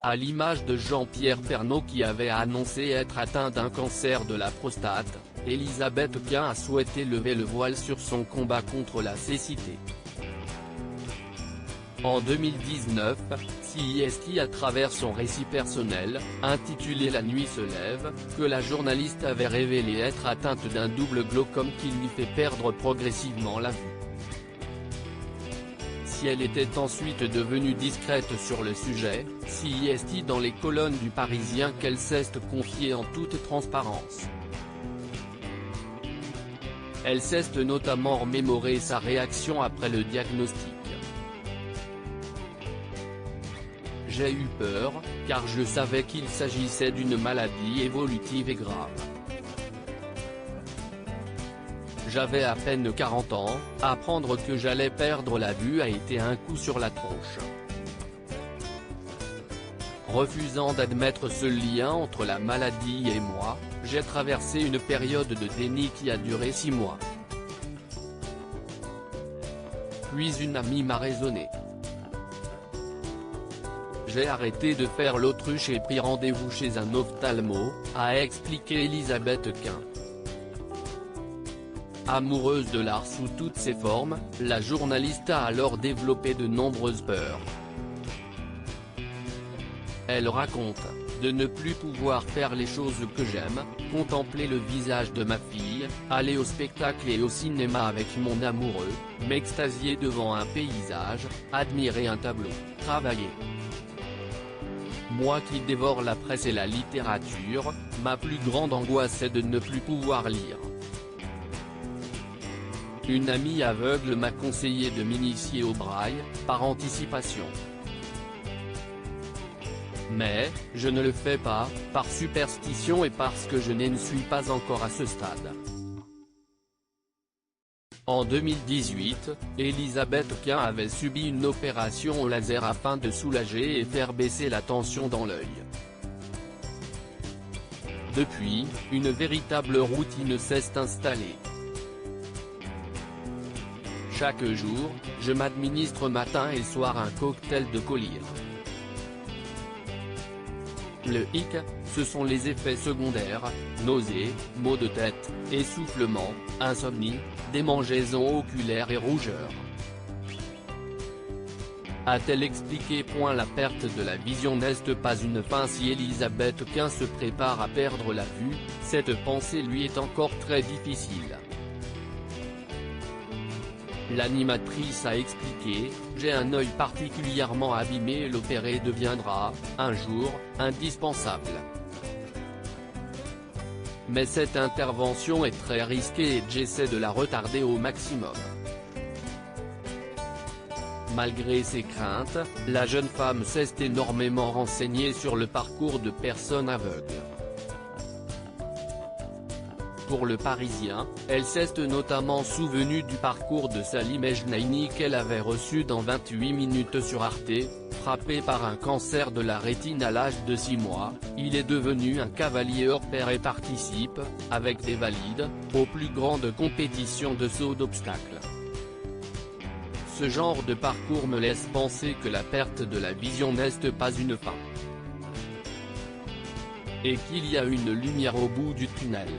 À l'image de Jean-Pierre Pernaut qui avait annoncé être atteint d'un cancer de la prostate, Elisabeth Quint a souhaité lever le voile sur son combat contre la cécité. En 2019, CIST à travers son récit personnel, intitulé La nuit se lève, que la journaliste avait révélé être atteinte d'un double glaucome qui lui fait perdre progressivement la vue. Si elle était ensuite devenue discrète sur le sujet, CIST dans les colonnes du Parisien qu'elle s'est confiée en toute transparence. Elle s'est notamment remémoré sa réaction après le diagnostic. J'ai eu peur, car je savais qu'il s'agissait d'une maladie évolutive et grave. J'avais à peine 40 ans, apprendre que j'allais perdre la vue a été un coup sur la tronche. Refusant d'admettre ce lien entre la maladie et moi, j'ai traversé une période de déni qui a duré 6 mois. Puis une amie m'a raisonné. J'ai arrêté de faire l'autruche et pris rendez-vous chez un ophtalmo, a expliqué Elisabeth Quint. Amoureuse de l'art sous toutes ses formes, la journaliste a alors développé de nombreuses peurs. Elle raconte, de ne plus pouvoir faire les choses que j'aime, contempler le visage de ma fille, aller au spectacle et au cinéma avec mon amoureux, m'extasier devant un paysage, admirer un tableau, travailler. Moi qui dévore la presse et la littérature, ma plus grande angoisse est de ne plus pouvoir lire. Une amie aveugle m'a conseillé de m'initier au braille, par anticipation. Mais, je ne le fais pas, par superstition et parce que je ne suis pas encore à ce stade. En 2018, Elisabeth Quint avait subi une opération au laser afin de soulager et faire baisser la tension dans l'œil. Depuis, une véritable routine s'est installée. Chaque jour, je m'administre matin et soir un cocktail de collyre. Le hic, ce sont les effets secondaires, nausées, maux de tête, essoufflement, insomnie, démangeaisons oculaires et rougeur. A-t-elle expliqué ? La perte de la vision n'est pas une fin. Si Elisabeth Quint se prépare à perdre la vue, cette pensée lui est encore très difficile. L'animatrice a expliqué, j'ai un œil particulièrement abîmé et l'opérer deviendra, un jour, indispensable. Mais cette intervention est très risquée et j'essaie de la retarder au maximum. Malgré ses craintes, la jeune femme s'est énormément renseignée sur le parcours de personnes aveugles. Pour le Parisien, elle s'est notamment souvenue du parcours de Salim Ejnaini qu'elle avait reçu dans 28 minutes sur Arte. Frappé par un cancer de la rétine à l'âge de 6 mois, il est devenu un cavalier hors pair et participe, avec des valides, aux plus grandes compétitions de saut d'obstacles. Ce genre de parcours me laisse penser que la perte de la vision n'est pas une fin. Et qu'il y a une lumière au bout du tunnel.